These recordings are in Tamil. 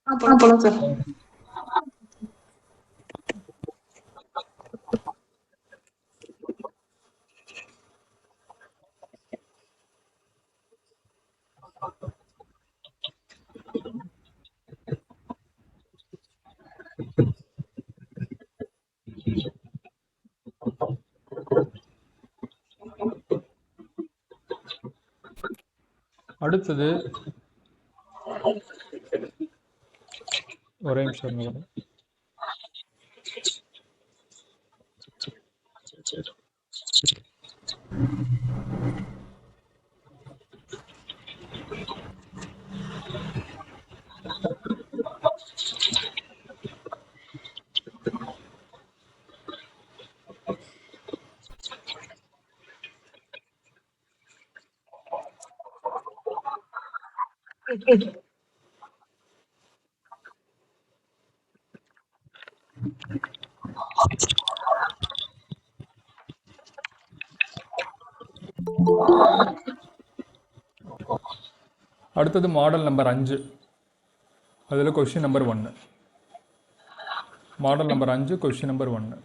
போலாம் சார். அடுத்தது ஒரே நிமிஷம் இருங்க மேடம். அடுத்தது மாடல் நம்பர் 5. அதில் question number 1. Model number 5 question number 1.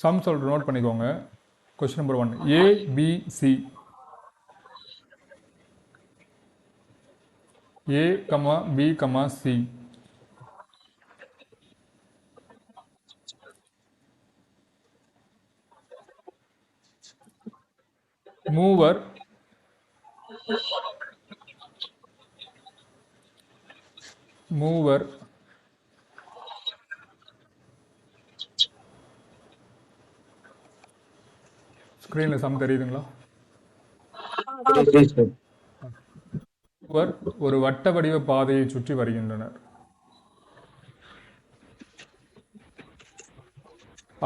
Sum சொல்கிற நோட் பண்ணிக்கோங்க. Question number 1 ABC A, B, C. மூவர் ஸ்க்ரீனில் சம் தெரியுதுங்களா? மூவர் ஒரு வட்ட வடிவ பாதையை சுற்றி வருகின்றனர்.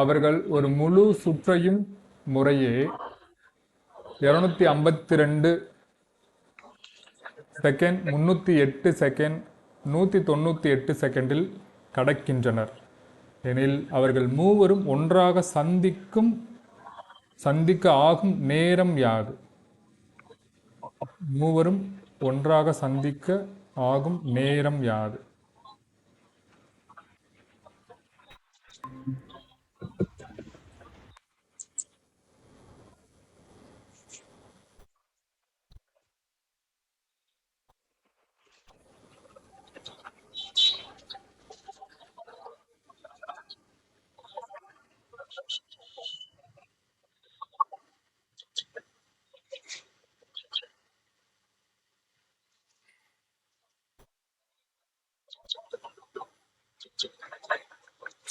அவர்கள் ஒரு முழு சுற்றையும் முறையே 252 செகண்ட், 308 செகண்ட், 198 செகண்டில் கடக்கின்றனர் எனில் அவர்கள் மூவரும் ஒன்றாக சந்திக்க ஆகும் நேரம் யாது? மூவரும் ஒன்றாக சந்திக்க ஆகும் நேரம் யாது?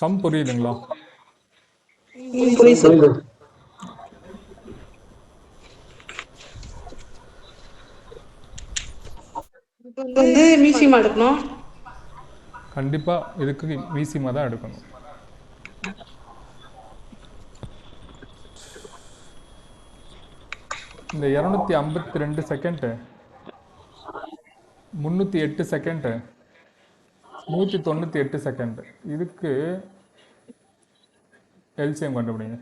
சம் புரியுதுங்களா? புரியுது. மீசியமா எடுக்கணும். கண்டிப்பா இதுக்கு வீசிமா தான் எடுக்கணும். இந்த 252 செகண்ட், 308 செகண்ட், 198 செகண்ட், இதுக்கு எல்சிஎம் கண்டுபிடிங்க.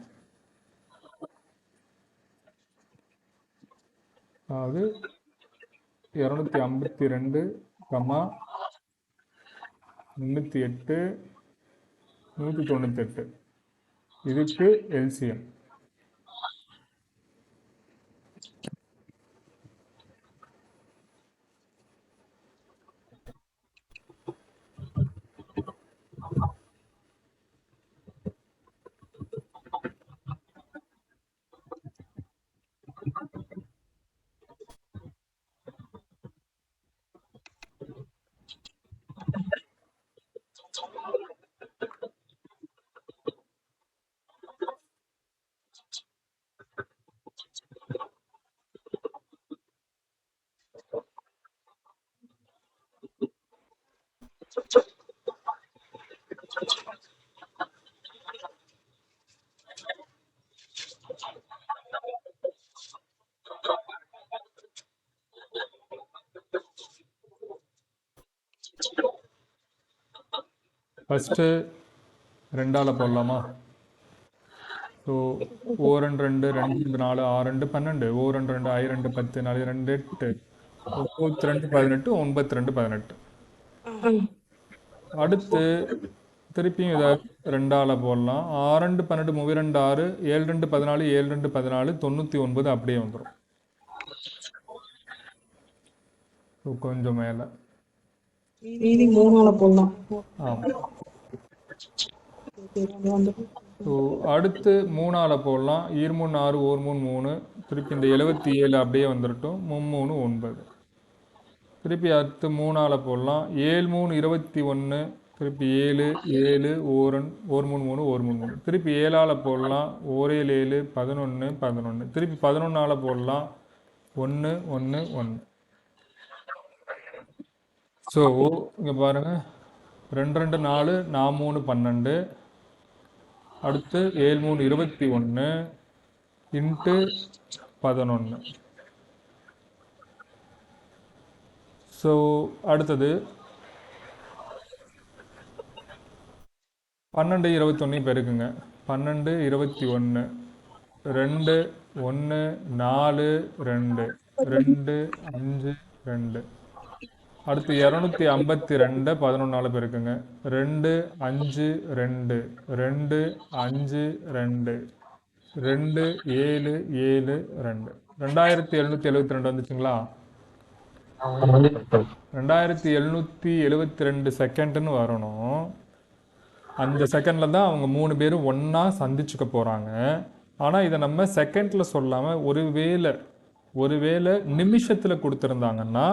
அதாவது 252, 308, 198 இதுக்கு எல்சிஎம். ஃபஸ்ட்டு ரெண்டால் போடலாமா? ஸோ ஓ ரெண்டு ரெண்டு ரெண்டு நாலு ஆறு ரெண்டு 12, ஓ ரெண்டு ரெண்டு ஐ ரெண்டு 10, 4 2 8, 92 18, 92 18. அடுத்து திருப்பியும் இதை ரெண்டால் போடலாம். 6 2 12 32 6, 7 2 14, 7 2 14, 99 அப்படியே வந்துடும். கொஞ்சம் மேலே. மீதி 3ஆல போடலாம். ஆமாம். ஸோ அடுத்து 3ஆல் போடலாம். 2 3 6, 1 3 3, திருப்பி இந்த 77 அப்படியே வந்துடட்டும். 3 3 9. திருப்பி அடுத்து 3ஆல் போடலாம். 7 3 21, திருப்பி 7 7 1 1 3 3 1 3 3, திருப்பி 7ஆல் போடலாம். 1 7 11 11, திருப்பி 11ஆல் போடலாம். 1 1 1. ஸோ இங்கே பாருங்கள், 2 2 4, 4 3 12, அடுத்து 7 3 21 இன்ட்டு 11. ஸோ அடுத்தது 12 21 பெருக்குங்க. 12 21, 2 1 4 2 2 5 2. அடுத்து 252 11ஆல் பெருக்குங்க. 2 5 2 2 5 2 2 7 7 2. 2772 வந்துச்சுங்களா? 2772 செகண்டுன்னு வரணும். அந்த செகண்டில் தான் அவங்க 3 பேரும் ஒன்றா சந்திச்சுக்க போகிறாங்க. ஆனால் இதை நம்ம செகண்டில் சொல்லாமல் ஒருவேளை நிமிஷத்தில் கொடுத்துருந்தாங்கன்னா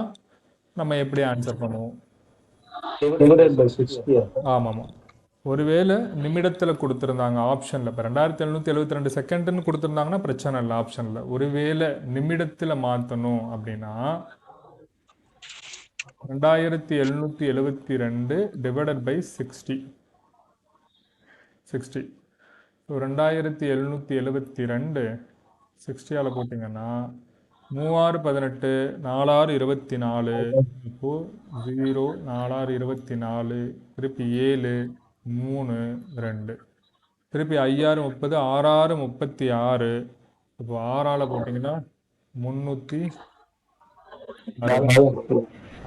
நம்ம எப்படி ஆன்சர் பண்ணுவோம்? ஆமாம், ஒருவேளை நிமிடத்தில் கொடுத்துருந்தாங்க ஆப்ஷனில். இப்போ 2772 செகண்டுன்னு கொடுத்துருந்தாங்கன்னா பிரச்சனை இல்லை ஆப்ஷனில். ஒருவேளை நிமிடத்தில் மாற்றணும் அப்படின்னா 2772 டிவைடட் பை 60. ஸோ 2772 60ஆல் போட்டிங்கன்னா 3 6 18, 4 6 24, இப்போது 0 4 6 24, திருப்பி 7 3 2, திருப்பி 5 6 30, 6 6 36, இப்போ 6ஆல் போட்டிங்கன்னா 360.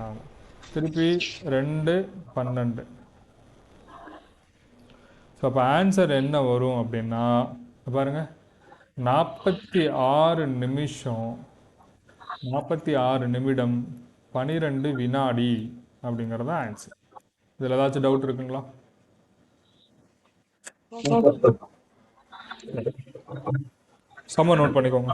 ஆமாம், திருப்பி 2 12. ஸோ அப்போ ஆன்சர் என்ன வரும் அப்படின்னா பாருங்கள், 46 நிமிஷம் 46 நிமிடம் 12 வினாடி அப்படிங்கிறது தான் ஆன்சர். இதில் ஏதாச்சும் டவுட் இருக்குங்களா? சம்ம நோட் பண்ணிக்கோங்க.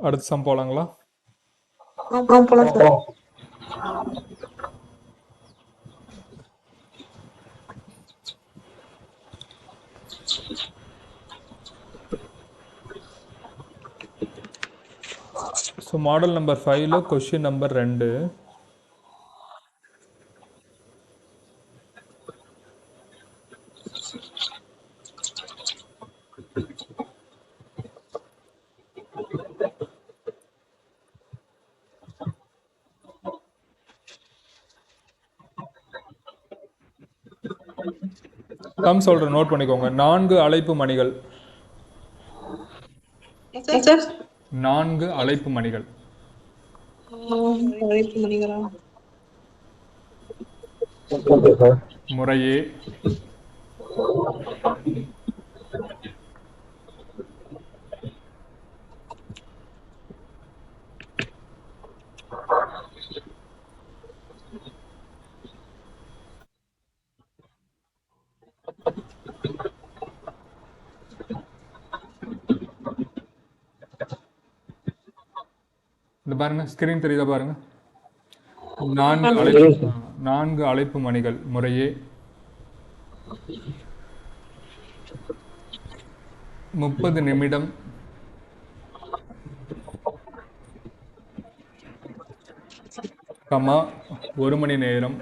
அடுத்த சம் போலாங்களா? போலாம் சார். ஸோ மாடல் நம்பர் 5ல கொஷின் நம்பர் 2. சம் சொல்கிறேன், நோட் பண்ணிக்கோங்க. 4 அழைப்பு மணிகள். சார் 4 அழைப்பு மணிகள். அழைப்பு மணிகளா? முறையே இந்த பாருங்க, ஸ்கிரீன் தெரியுதா பாருங்க. நான்கு அழைப்பு மணிகள் முறையே 30 நிமிடம், கமா 1 மணி நேரம்,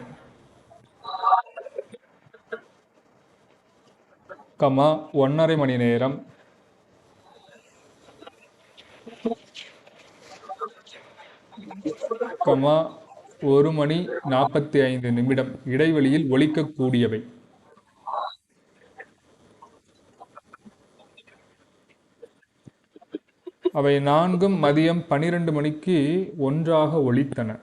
கமா 1.5 மணி நேரம், கமா 1 மணி 45 நிமிடம் இடைவெளியில் ஒலிக்கக்கூடியவை. அவை நான்கும் மதியம் 12 மணிக்கு ஒன்றாக ஒலித்தன.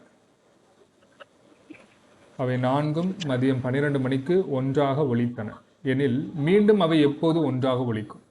அவை நான்கும் மதியம் 12 மணிக்கு ஒன்றாக ஒலித்தன எனில் மீண்டும் அவை எப்போது ஒன்றாக ஒலிக்கும்?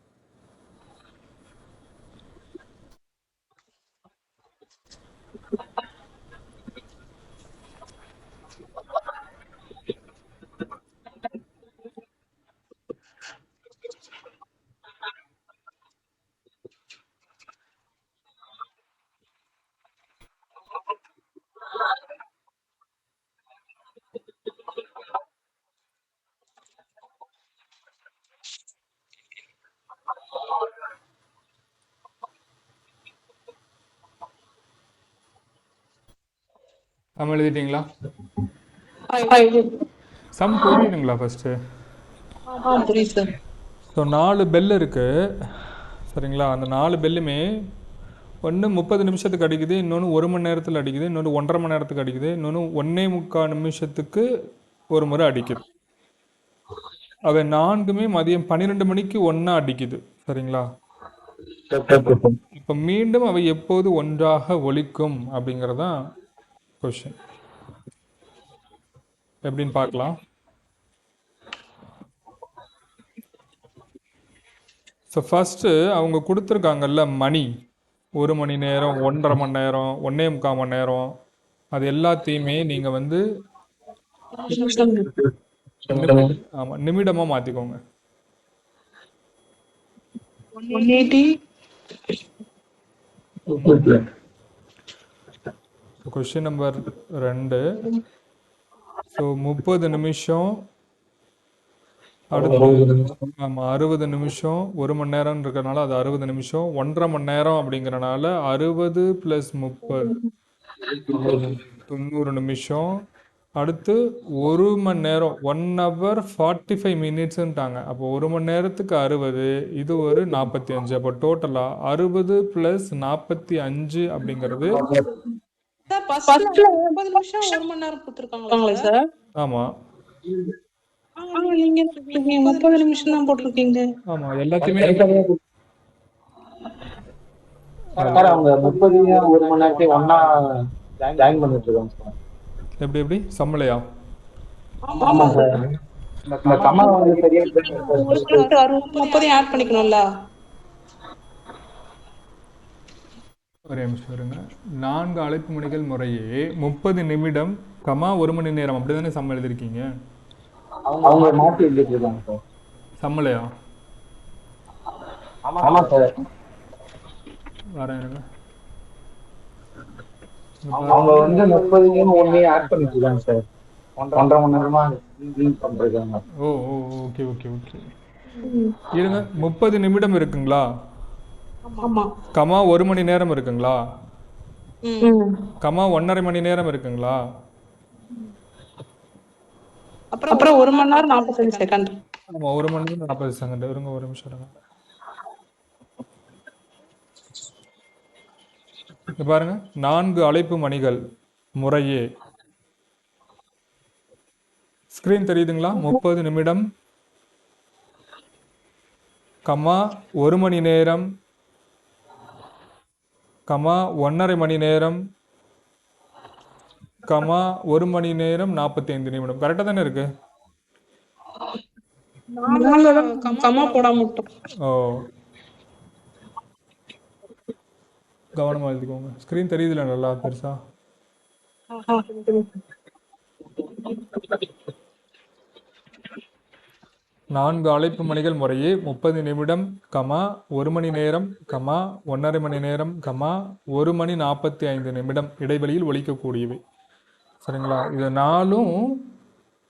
நம்ம எழுதிட்டீங்களா? சம் புரியுதுங்களா ஃபஸ்ட்டு? புரியுது சார். ஸோ 4 பெல் இருக்குது சரிங்களா? அந்த 4 பெல்லுமே ஒன்று 30 நிமிஷத்துக்கு அடிக்குது, இன்னொன்று 1 மணி நேரத்தில் அடிக்குது, இன்னொன்று 1.5 மணி நேரத்துக்கு அடிக்குது, இன்னொன்று 1.25 நிமிஷத்துக்கு ஒரு முறை அடிக்குது. அவை நான்குமே மதியம் 12 மணிக்கு ஒன்றா அடிக்குது சரிங்களா? இப்போ மீண்டும் அவை எப்போது ஒன்றாக ஒலிக்கும் அப்படிங்கிறதான் கொஷின். எப்படின்னு பார்க்கலாம். ஸோ ஃபஸ்ட்டு அவங்க கொடுத்துருக்காங்கல்ல மணி, 1 மணி நேரம், 1.5 மணி நேரம், 1.25 மணி நேரம், அது எல்லாத்தையுமே நீங்கள் வந்து ஆமாம் நிமிடமாக மாற்றிக்கோங்க. 180. Question number 2. ஸோ 30 நிமிஷம், அடுத்து ஆமாம் 60 நிமிஷம், 1 மணி நேரம் இருக்கிறனால அது 60 நிமிஷம், 1.5 மணி நேரம் அப்படிங்கிறனால 60 + 30 90 நிமிஷம், அடுத்து 1 மணி நேரம் 1 hour 45 minutesன்ட்டாங்க. அப்போ 1 மணி நேரத்துக்கு 60, இது ஒரு 45. அப்போ டோட்டலாக 60 + 45 அப்படிங்கிறது சார் ஃபர்ஸ்ட்ல 30 நிமிஷம் 1 மணி நேரம் கொடுத்துருக்காங்களா சார்? ஆமாம் நீங்க 30 நிமிஷம் தான் போட்டிருக்கீங்க. ஆமாம் எல்லாத்தையுமே அவங்க 30 1 மணி நேரத்தையும் ஒண்ணா ஜாயின் பண்ணிட்டு இருக்காங்க சார். எப்படி சம்மளையா? ஆமா சார். இந்த கமல் வந்து பெரிய 30 ஆட் பண்ணிக்கணும்ல. ஒரே நிமிஷம் இருங்க. 4 அழைப்பு மணிகள் முறையே 30 நிமிடம், கமா 1 மணி நேரம், அப்படி தானே சம்ம எழுதிருக்கீங்க? அவங்க மாற்றி எழுதிட்டு இருக்காங்க சார். சம்மளையா? ஆமா சார். வரேன் இருங்க. அவங்க வந்து 30 1 ஆட் பண்ணிட்டு இருக்காங்க சார். 1.5 மணி நேரமா லிங்க் பண்றாங்க. ஓ ஓ ஓகே ஓகே ஓகே இருங்க. 30 நிமிடம் இருக்குங்களா? ஆமா. கமா 1 மணி நேரம் இருக்குங்களா? கமா 1.5 மணி நேரம் இருக்குங்களா? அப்புறம் 1 மணி நேரம் 45 செகண்ட். ஆமா 1 மணி நேரம் 40 செகண்ட். இருங்க ஒரு நிமிஷம் இருங்க. இங்க பாருங்க, 4 அழைப்பு மணிகள் முறையே, ஸ்கிரீன் தெரியுதுங்களா? 30 நிமிடம், கமா 1 மணி நேரம், கமா 1.5 மணி நேரம், கமா 1 மணி நேரம் 45 நிமிடம். கரெக்டாக தானே இருக்கு? கமா போடாம விட்டோம். ஓ கவனமாக எழுதிக்கோங்க. ஸ்க்ரீன் தெரியுதுல நல்லா பெருசா? 4 அழைப்பு மணிகள் முறையே 30 நிமிடம், 1 மணி நேரம், 1½ மணி நேரம், 1 மணி 45 நிமிடம் இடைவெளியில் ஒலிக்கக்கூடியவை. சரிங்களா? இது 4ம்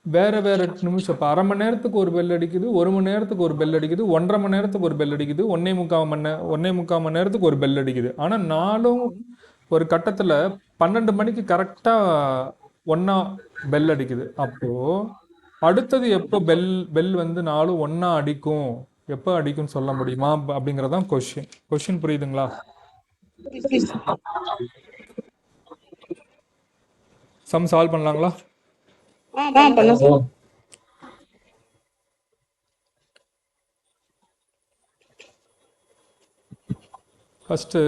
வேற வேற நிமிஷம். இப்போ அரை மணி நேரத்துக்கு ஒரு பெல் அடிக்குது, 1 மணி நேரத்துக்கு ஒரு பெல் அடிக்குது, 1½ மணி நேரத்துக்கு ஒரு பெல் அடிக்குது, 1.25 மணி நேரத்துக்கு ஒரு பெல் அடிக்குது. ஆனால் 4ம் ஒரு கட்டத்தில் 12 மணிக்கு கரெக்டாக ஒன்றா பெல் அடிக்குது. அப்போது அடுத்தது எப்போ பெல் வந்து 4ம் ஒன்றா அடிக்கும், எப்போ அடிக்கும்னு சொல்ல முடியுமா அப்படிங்கிறதான் கொஷின். புரியுதுங்களா? சம் சால்வ் பண்ணலாங்களா? பண்ண சார். ஃபஸ்ட்டு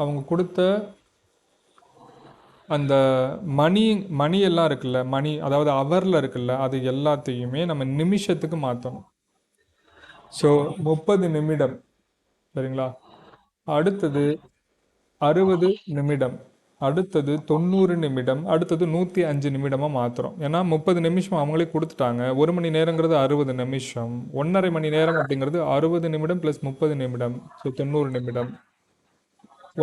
அவங்க கொடுத்த அந்த மணி எல்லாம் இருக்குல்ல, மணி அதாவது ஹவரில் இருக்குல்ல, அது எல்லாத்தையுமே நம்ம நிமிஷத்துக்கு மாற்றணும். ஸோ 30 நிமிடம். சரிங்களா? அடுத்தது 60 நிமிடம், அடுத்தது 90 நிமிடம், அடுத்தது 105 நிமிடமாக மாற்றுறோம். ஏன்னா 30 நிமிஷம் அவங்களே கொடுத்துட்டாங்க. 1 மணி நேரங்கிறது 60 நிமிஷம், 1½ மணி நேரம் அப்படிங்கிறது 60 நிமிடம் ப்ளஸ் 30 நிமிடம், ஸோ 90 நிமிடம்.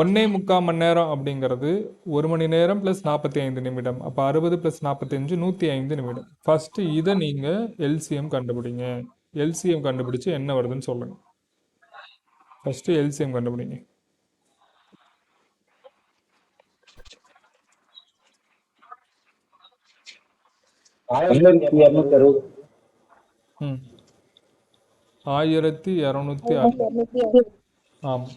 1.25 மணி நேரம் அப்படிங்கிறது 1 மணி நேரம் ப்ளஸ் 45 நிமிடம். அப்போ 60 + 45 105 நிமிடம். ஃபஸ்ட்டு இதை நீங்கள் எல்சிஎம் கண்டுபிடிங்க. எல்சிஎம் கண்டுபிடிச்சு என்ன வருதுன்னு சொல்லுங்கள். ஃபஸ்ட்டு எல்சிஎம் கண்டுபிடிங்க. ம் 1260. ஆமாம்.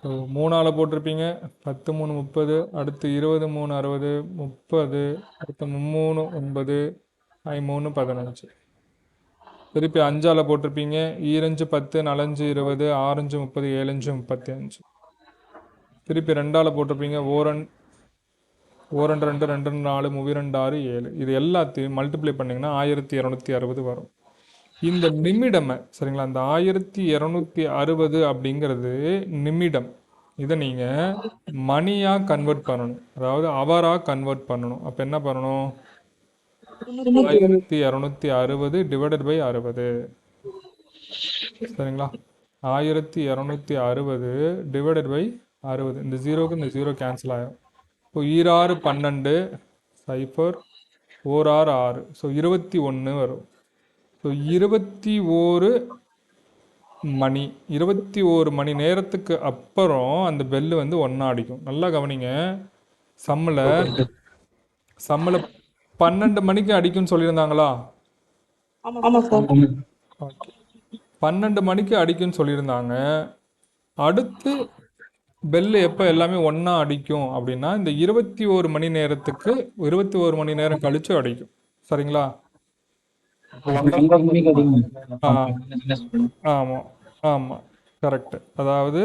ஸோ 3ஆல் போட்டிருப்பீங்க. 10 3 30, அடுத்து 20 3 60, 30, அடுத்து 3 9, 3 15. திருப்பி 5ஆல் போட்டிருப்பீங்க. 2 10, 4 20, 6 30, 7 35. திருப்பி 2ஆல் போட்டிருப்பீங்க. 4 2 2 2 4, 3 2 6 7. இது எல்லாத்தையும் மல்டிப்ளை பண்ணிங்கன்னா 1260 வரும். இந்த நிமிடம், சரிங்களா, இந்த 1260 அப்படிங்கிறது நிமிடம். இதை நீங்கள் மணியாக கன்வெர்ட் பண்ணணும், அதாவது அவராக கன்வெர்ட் பண்ணணும். அப்போ என்ன பண்ணணும்? 1260 டிவைடட் பை 60. சரிங்களா? 1260 டிவைடட் பை 60. இந்த 0க்கு இந்த 0 கேன்சல் ஆகும். இப்போ 6 12, 0 4 6, ஸோ 21 வரும். ஸோ 21 மணி நேரத்துக்கு அப்புறம் அந்த பெல்லு வந்து ஒன்றா அடிக்கும். நல்லா கவனிங்க. சம்மில் 12 மணிக்கு அடிக்கும்னு சொல்லியிருந்தாங்களா? ஆமா சார். 12 மணிக்கு அடிக்கும்னு சொல்லியிருந்தாங்க. அடுத்து பெல்லு எப்போ எல்லாமே ஒன்றா அடிக்கும் அப்படின்னா இந்த 21 மணி நேரத்துக்கு 21 மணி நேரம் கழித்து அடிக்கும். சரிங்களா? ஆமாம் ஆமாம், கரெக்டு. அதாவது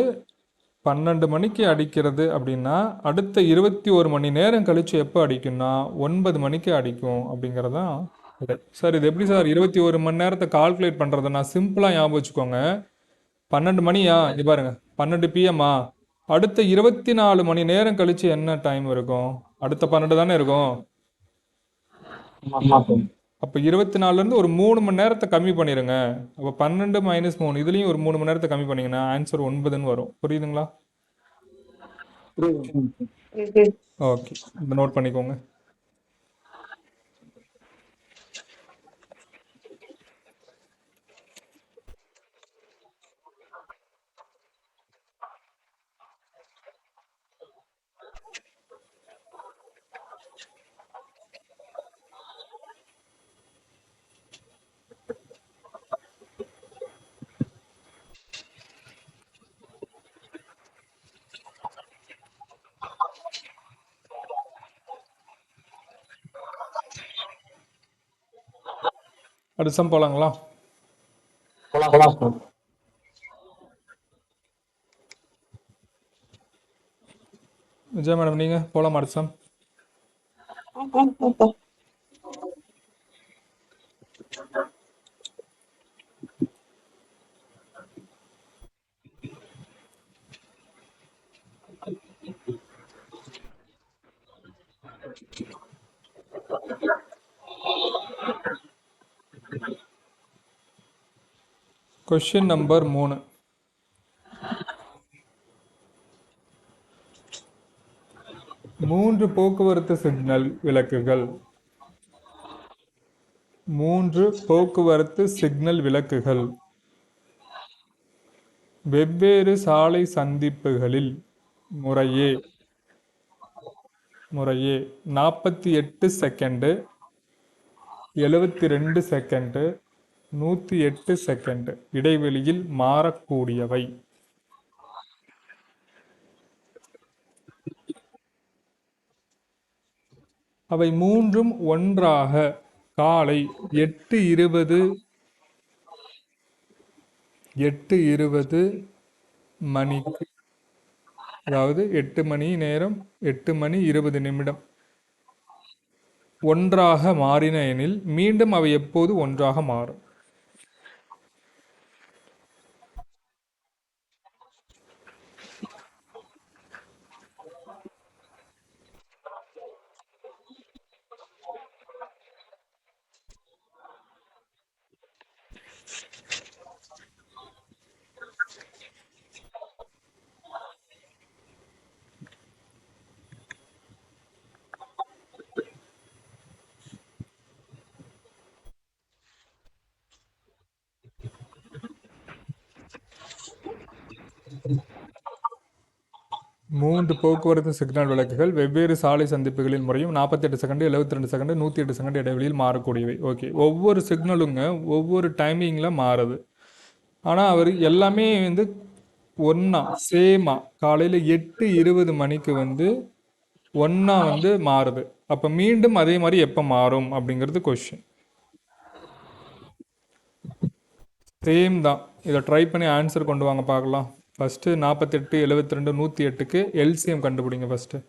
12 மணிக்கு அடிக்கிறது அப்படின்னா அடுத்த 21 மணி நேரம் கழித்து எப்போ அடிக்கும்னா 9 மணிக்கு அடிக்கும் அப்படிங்கிறதான் இது. சார் இது எப்படி சார் 21 மணி நேரத்தை கால்குலேட் பண்ணுறதுன்னா சிம்பிளாக ஞாபகம் வச்சுக்கோங்க. 12 மணியா, இது பாருங்க 12 PM-ஆ, அடுத்த 24 மணி நேரம் கழித்து என்ன டைம் இருக்கும்? அடுத்த 12 தானே இருக்கும். அப்போ 24லேருந்து ஒரு 3 மணி நேரத்தை கம்மி பண்ணிடுங்க. அப்போ 12 - 3, இதுலேயும் ஒரு 3 மணி நேரத்தை கம்மி பண்ணிங்கன்னா ஆன்சர் 9ன்னு வரும். புரியுதுங்களா? ஓகே, இந்த நோட் பண்ணிக்கோங்க. அடுத்த சம் போலாங்களா? விஜய் மேடம் நீங்கள் போகலாம் அடுத்த சம். Question number 3. மூன்று போக்குவரத்து சிக்னல் விளக்குகள். 3 போக்குவரத்து சிக்னல் விளக்குகள் வெவ்வேறு சாலை சந்திப்புகளில் முறையே 48 செகண்டு, 72 செகண்டு, 108 செகண்டு இடைவெளியில் மாறக்கூடியவை. அவை மூன்றும் ஒன்றாக காலை 8:20 மணிக்கு, அதாவது 8 மணி நேரம் 8 மணி 20 நிமிடம் ஒன்றாக மாறின எனில் மீண்டும் அவை எப்போது ஒன்றாக மாறும்? மூன்று போக்குவரத்து சிக்னல் விளக்குகள் வெவ்வேறு சாலை சந்திப்புகளின் முறையும் 48 செகண்டு, 72 செகண்டு, 108 செகண்டு இடைவெளியில் மாறக்கூடியவை. ஓகே, ஒவ்வொரு சிக்னலுங்க ஒவ்வொரு டைமிங்கில் மாறுது. ஆனால் அவர் எல்லாமே வந்து ஒன்றா சேமா காலையில் 8:20 மணிக்கு வந்து ஒன்றா வந்து மாறுது. அப்போ மீண்டும் அதே மாதிரி எப்போ மாறும் அப்படிங்கிறது கொஷின். சேம் தான். இதை ட்ரை பண்ணி ஆன்சர் கொண்டு வாங்க பார்க்கலாம். ஃபஸ்ட்டு 48, 72, 108க்கு எல்சிஎம் கண்டுபிடிங்க ஃபஸ்ட்டு.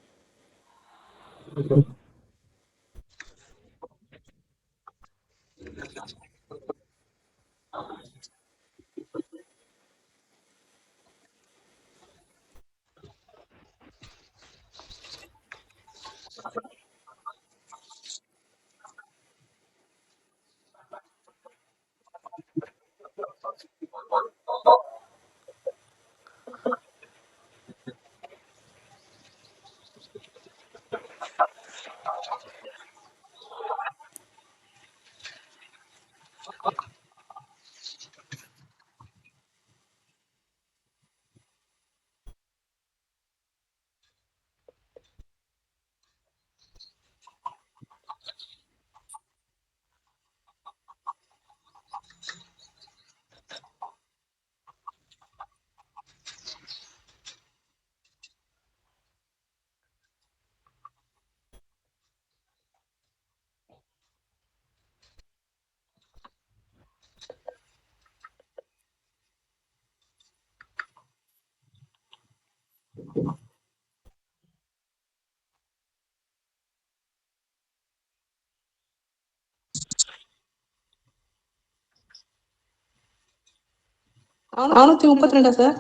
நானூத்தி 32 சார்.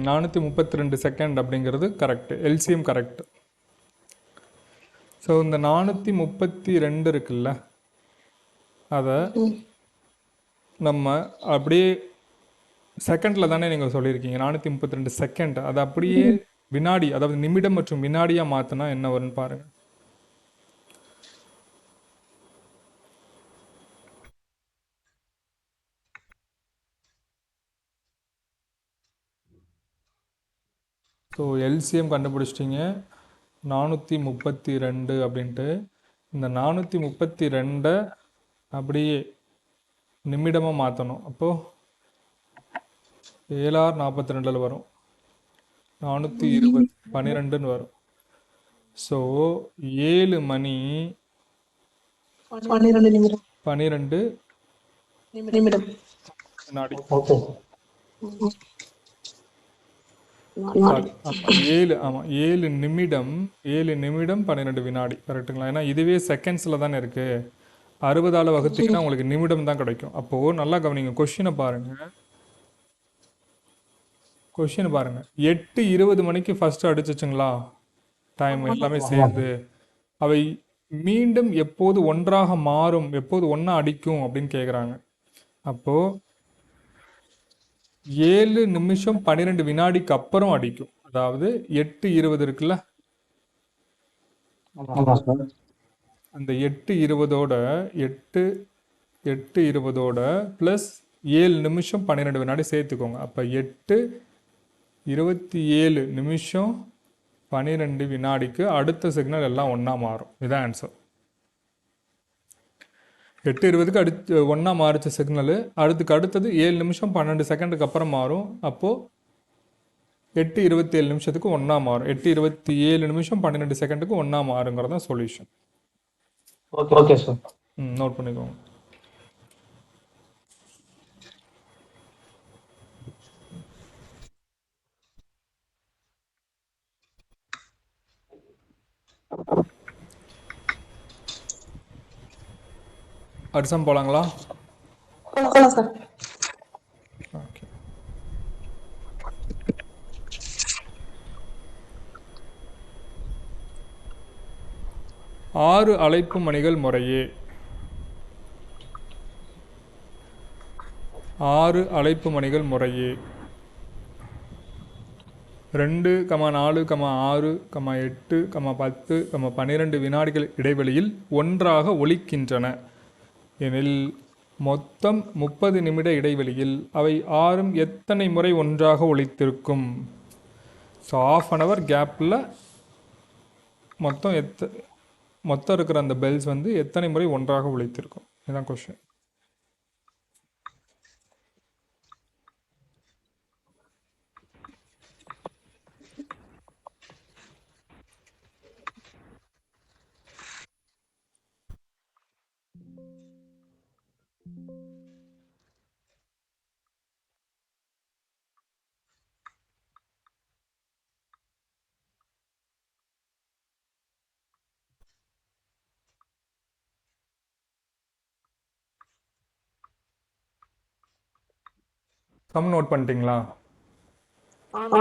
432 செகண்ட் அப்படிங்கிறது கரெக்டு. LCM correct. ஸோ இந்த 432 இருக்குல்ல, அதை நம்ம அப்படியே செகண்டில் தானே நீங்கள் சொல்லியிருக்கீங்க 432 செகண்ட். அதை அப்படியே வினாடி, அதாவது நிமிடம் மற்றும் வினாடியாக மாற்றினா என்ன வரும்னு பாருங்கள். ஸோ எல்சிஎம் கண்டுபிடிச்சிட்டிங்க 432 அப்படின்ட்டு. இந்த 432 அப்படியே நிமிடமாக மாற்றணும். அப்போது 7×42 வரும், 420 12ன்னு வரும். ஸோ 7 மணி 12 நிமிடம் 12 நிமிடம் வினாடி. ஓகே. 7 நிமிடம் 12 வினாடி கரெக்டுங்களா? ஏன்னா இதுவே செகண்ட்ஸில் தானே இருக்குது. 60ஆல் வகுத்தீங்கன்னா உங்களுக்கு நிமிடம் தான் கிடைக்கும். அப்போது நல்லா கவனிங்க, கொஷினை பாருங்கள். 8:20 மணிக்கு ஃபஸ்ட்டு அடிச்சிச்சுங்களா டைம் எல்லாமே சேர்ந்து. அவை மீண்டும் எப்போது ஒன்றாக மாறும், எப்போது ஒன்றா அடிக்கும் அப்படின்னு கேட்குறாங்க. அப்போது 7 நிமிஷம் 12 வினாடிக்கு அப்புறம் அடிக்கும். அதாவது 8:20 இருக்குல்ல, ஆமா சார். அந்த 8:20ஓட 8:20ஓட ப்ளஸ் 7 நிமிஷம் 12 வினாடி சேர்த்துக்கோங்க. அப்போ 8:27 நிமிஷம் 12 வினாடிக்கு அடுத்த சிக்னல் எல்லாம் ஒன்றா மாறும். இதுதான் ஆன்சர். 8:20க்கு ஒன்றா மாறிச்ச சிக்னலு அடுத்தது 7 நிமிஷம் 12 செகண்டுக்கு அப்புறம் மாறும். அப்போது 8:27 நிமிஷத்துக்கு ஒன்றா மாறும். 8:27 நிமிஷம் 12 செகண்டுக்கு ஒன்றா மாறுங்கிறது தான் சொல்யூஷன். Okay sir. நோட் பண்ணிக்கோங்க. அடுத்த போலாங்களா? போலாம் சார். ஓகே. ஆறு அழைப்பு மணிகள் முறையே 2, 4, 6, 8, 10, 12 வினாடிகள் இடைவெளியில் ஒன்றாக ஒலிக்கின்றன எனில் மொத்தம் 30 நிமிட இடைவெளியில் அவை ஆறும் எத்தனை முறை ஒன்றாக ஒலித்திருக்கும்? ஸோ ½ அன் ஹவர் கேப்பில் மொத்தம் இருக்கிற அந்த பெல்ஸ் வந்து எத்தனை முறை ஒன்றாக ஒலித்திருக்கும்? இதுதான் கொஸ்டின். சம் நோட் பண்ணிட்டீங்களா?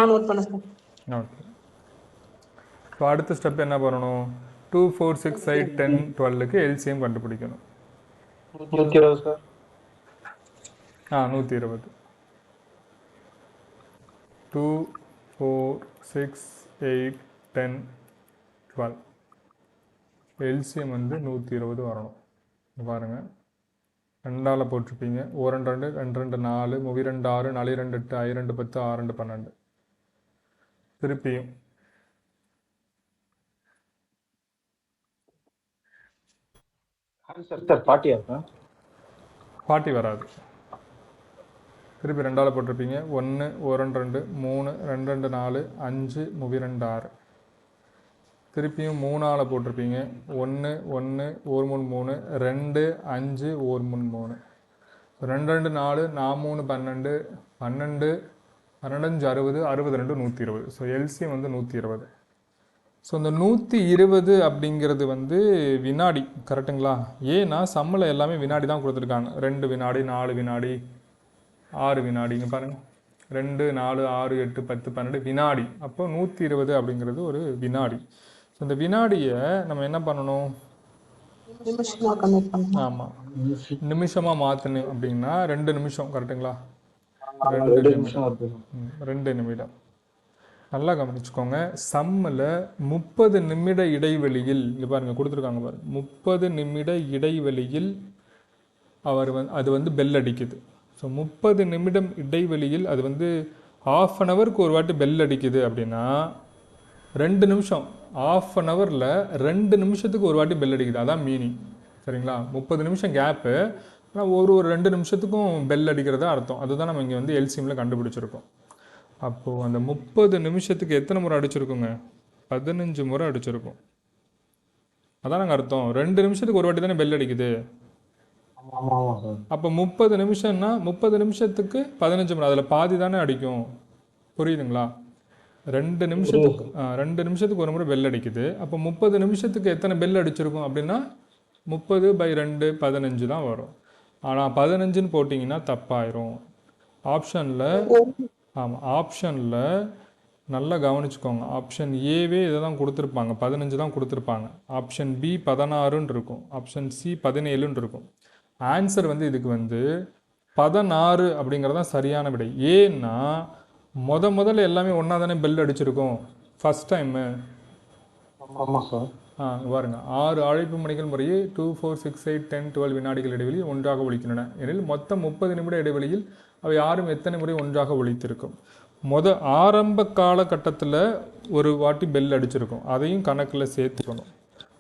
நோட் பண்ண சார். ஓகே. ஸோ அடுத்த ஸ்டெப் என்ன பண்ணணும்? 2, 4, 6, 8, 10, 12க்கு எல்சிஎம் கண்டுபிடிக்கணும். 120 சார். 120. 2, 4, 6, 8, 10, 12. எல்சிஎம் வந்து 120 வரணும். பாருங்கள், 2ஆல் போட்டிருப்பீங்க. 1 2 2 2 4 3 2 6 4 2 8 5 2 10 6 2 12. திருப்பியும் சார் 40 வராது. திருப்பி 2ஆல் போட்டிருப்பீங்க. 1 1 2 3 2 2 4 5 3 2 6. திருப்பியும் 3ஆல் போட்டிருப்பீங்க. 1 1 1 3 3 2 5 1 3 3 2 2 4 4 3 12 12 12 60 62 120. ஸோ எல்சிஎம் வந்து 120. ஸோ இந்த 120 அப்படிங்கிறது வந்து வினாடி, கரெக்டுங்களா? ஏன்னா சம்மில் எல்லாமே வினாடி தான் கொடுத்துருக்காங்க. 2 வினாடி 4 வினாடி 6 வினாடி. இங்கே பாருங்கள், 2 4 6 8 10 12 வினாடி. அப்போ 120 அப்படிங்கிறது ஒரு வினாடி. ஸோ இந்த வினாடியை நம்ம என்ன பண்ணணும்? ஆமாம், நிமிஷமாக மாற்றணும். அப்படின்னா 2 நிமிஷம், கரெக்டுங்களா? 2 நிமிடம். நல்லா கவனிச்சுக்கோங்க. சம்மில் 30 நிமிட இடைவெளியில், இங்கே பாருங்கள் கொடுத்துருக்காங்க பாருங்கள், 30 நிமிட இடைவெளியில் அது வந்து பெல் அடிக்குது. ஸோ 30 நிமிடம் இடைவெளியில் அது வந்து ½ அன் ஹவருக்கு ஒரு வாட்டி பெல் அடிக்குது. அப்படின்னா 2 நிமிஷம், ½ அன் ஹவரில் 2 நிமிஷத்துக்கு ஒரு வாட்டி பெல் அடிக்குது. அதான் மீனிங், சரிங்களா? 30 நிமிஷம் கேப்பு, ஆனால் ஒரு 2 நிமிஷத்துக்கும் பெல் அடிக்கிறதா அர்த்தம். அதுதான் நம்ம இங்கே வந்து எல்சிஎம்மில் கண்டுபிடிச்சிருக்கோம். அப்போது அந்த 30 நிமிஷத்துக்கு எத்தனை முறை அடிச்சிருக்கோங்க? 15 முறை அடிச்சிருக்கோம். அதான் நாங்கள் அர்த்தம். 2 நிமிஷத்துக்கு ஒரு வாட்டி தானே பெல் அடிக்குது. அப்போ 30 நிமிஷம்னா 30 நிமிஷத்துக்கு 15 முறை, அதில் பாதி தானே அடிக்கும். புரியுதுங்களா? 2 நிமிஷத்துக்கு ஒரு முறை பெல் அடிக்குது. அப்போ 30 நிமிஷத்துக்கு எத்தனை பெல் அடிச்சிருக்கும் அப்படின்னா 30/2 15 தான் வரும். ஆனால் 15ன்னு போட்டிங்கன்னா தப்பாயிரும். ஆப்ஷனில் நல்லா கவனிச்சுக்கோங்க. ஆப்ஷன் ஏவே இதை தான் கொடுத்துருப்பாங்க, 15 தான் கொடுத்துருப்பாங்க. ஆப்ஷன் பி 16ன்னு இருக்கும். ஆப்ஷன் சி 17ன்னு இருக்கும். ஆன்சர் வந்து இதுக்கு வந்து 16 அப்படிங்கிறது தான் சரியான விடை. ஏன்னா முதல்ல எல்லாமே ஒன்றா தானே பெல் அடிச்சிருக்கோம் ஃபஸ்ட் டைமு. ஆமா சார். பாருங்க 6 அழைப்பு மணிகள் முறையே 2, 4, 6, 8, 10, 12 வினாடிகள் இடைவெளியில் ஒன்றாக ஒலிக்கின்றன எனில் மொத்தம் 30 நிமிட இடைவெளியில் அவை யாரும் எத்தனை முறை ஒன்றாக ஒலித்திருக்கும். ஆரம்ப காலகட்டத்தில் ஒரு வாட்டி பெல் அடிச்சிருக்கும், அதையும் கணக்கில் சேர்த்துக்கணும்.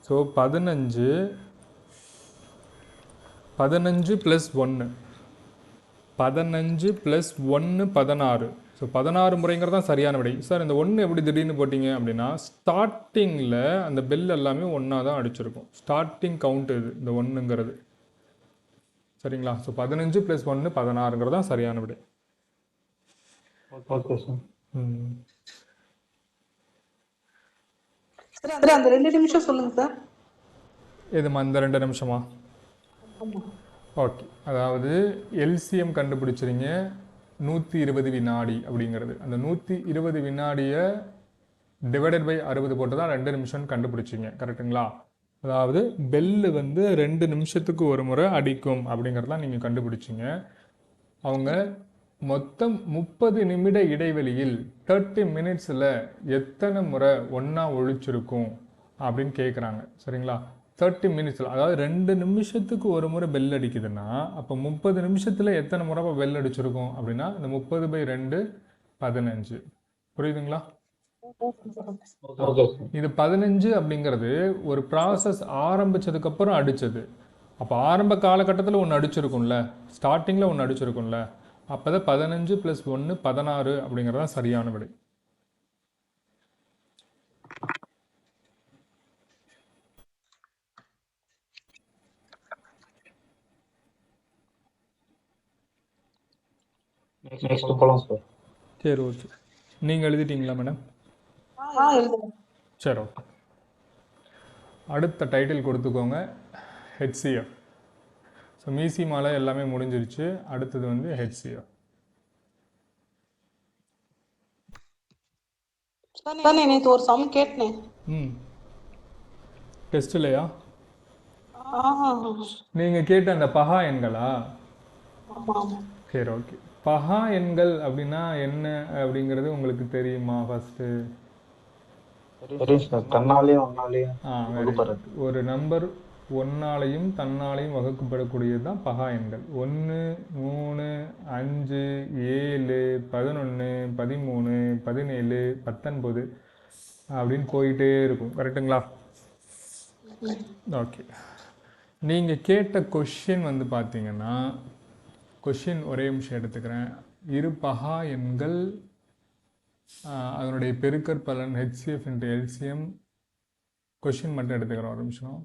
ஸோ 15 + 1 15 + 1 16. ஸோ 16 முறைங்கிறது தான் சரியான விடை. சார் இந்த 1 எப்படி திடீர்னு போட்டிங்க அப்படின்னா, ஸ்டார்டிங்கில் அந்த பெல் எல்லாமே ஒன்றா தான் அடிச்சிருக்கும். ஸ்டார்டிங் கவுண்ட் இது இந்த 1ங்கிறது. சரிங்களா? ஸோ 15 + 1 16ங்கிறது தான் சரியான விடை. Okay sir. சார் அந்த 2 நிமிஷம் சொல்லுங்க சார். எதுமா இந்த 2 நிமிஷமா? ஓகே, அதாவது எல்சிஎம் கண்டுபிடிச்சிருங்க 120 வினாடி அப்படிங்கிறது. அந்த 120 வினாடியை டிவைடட் பை 60 போட்டு தான் 2 நிமிஷம்னு கண்டுபிடிச்சிங்க. கரெக்டுங்களா? அதாவது பெல்லு வந்து 2 நிமிஷத்துக்கு ஒரு முறை அடிக்கும் அப்படிங்கிறதான் நீங்கள் கண்டுபிடிச்சிங்க. அவங்க மொத்தம் 30 நிமிட இடைவெளியில் 30 மினிட்ஸில் எத்தனை முறை ஒன்றா ஒழிச்சிருக்கும் அப்படின்னு கேட்குறாங்க. சரிங்களா? 30 மினிட்ஸில், அதாவது 2 நிமிஷத்துக்கு ஒரு முறை பெல் அடிக்குதுன்னா அப்போ 30 நிமிஷத்தில் எத்தனை முறை பெல் அடிச்சிருக்கும் அப்படின்னா இந்த 30/2 15. புரியுதுங்களா? இது 15 அப்படிங்கிறது ஒரு ப்ராசஸ் ஆரம்பிச்சதுக்கப்புறம் அடித்தது. அப்போ ஆரம்ப காலகட்டத்தில் ஒன்று அடிச்சிருக்கும்ல, ஸ்டார்டிங்கில் ஒன்று அடிச்சிருக்கும்ல, அப்போ தான் 15 + 1 16 அப்படிங்கிறது தான் சரியான விடை. சரி, ஓகே. நீங்கள் எழுதிட்டீங்களா மேடம்? சரி, ஓகே. அடுத்த டைட்டில் கொடுத்துக்கோங்க, HCF. ஸோ மீசிமால எல்லாமே முடிஞ்சிருச்சு. அடுத்தது வந்து HCF. சார் நேற்று ஒரு சம் கேட்டேன். டெஸ்ட் இல்லையா? நீங்கள் கேட்ட அந்த பகா எண்களா? சரி, ஓகே. பகா எண்கள் அப்படின்னா என்ன அப்படிங்கிறது உங்களுக்கு தெரியுமா? ஃபஸ்ட்டு ஒரு நம்பர் ஒன்னாலையும் தன்னாலையும் வகுக்கப்படக்கூடியது தான் பகா எண்கள். 1, 3, 5, 7, 11, 13, 17, 19 அப்படின்னு போயிட்டே இருக்கும். கரெக்டுங்களா? ஓகே. நீங்கள் கேட்ட கொஷின் வந்து பார்த்தீங்கன்னா, கொஷின் ஒரே நிமிஷம் எடுத்துக்கிறேன். இரு பகா எண்கள், அதனுடைய பெருக்கற் பலன் HCF × LCM. கொஷின் மட்டும் எடுத்துக்கிறோம் ஒரு நிமிஷம்.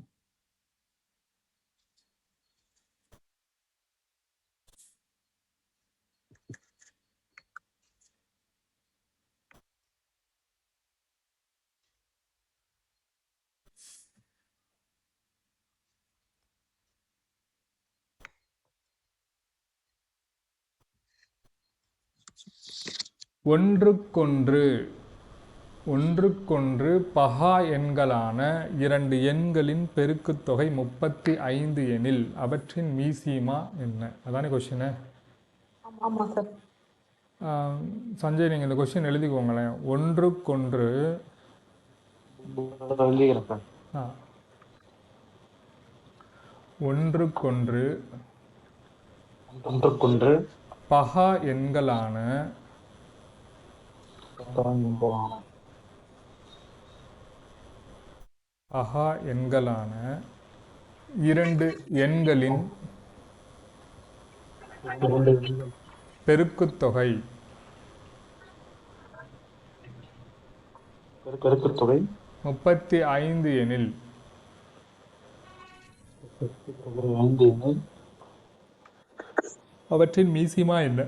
ஒன்றுக்கொன்று பகா எண்களான 2 எண்களின் பெருக்குத்தொகை 35 எனில் அவற்றின் மீசிமா என்ன? அதானே கொஸ்டின். ஆமாம் சார். சஞ்சய், நீங்கள் இந்த கொஸ்டின் எழுதிக்கோங்களேன். ஒன்றுக்கொன்று பகா எண்களான 2 எண்களின் பெருக்குத்தொகை 35 எனில் அவற்றின் மீசிமா என்ன?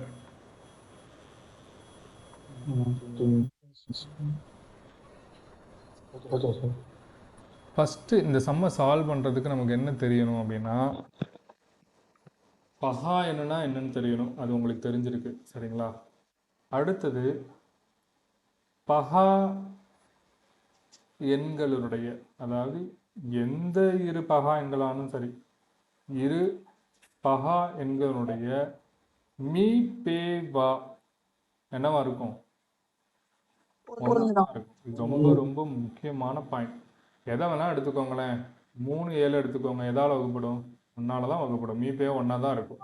ஃபஸ்ட்டு இந்த சம்மை சால்வ் பண்ணுறதுக்கு நமக்கு என்ன தெரியணும் அப்படின்னா, பகா என்னன்னு தெரியணும். அது உங்களுக்கு தெரிஞ்சிருக்கு. சரிங்களா? அடுத்தது பகா எண்களுடைய, அதாவது எந்த இரு பகா எண்களானும் சரி, இரு பகா எண்களுடைய மீ பே வா என்னவா இருக்கும்? ஒன்றா இருக்கும். இது ரொம்ப ரொம்ப முக்கியமான பாயிண்ட். எதை வேணா எடுத்துக்கோங்களேன், 3 7 எடுத்துக்கோங்க, எதால வகுப்படும்? ஒன்னால தான் வகுப்படும். மீ பே ஒன்னா தான் இருக்கும்.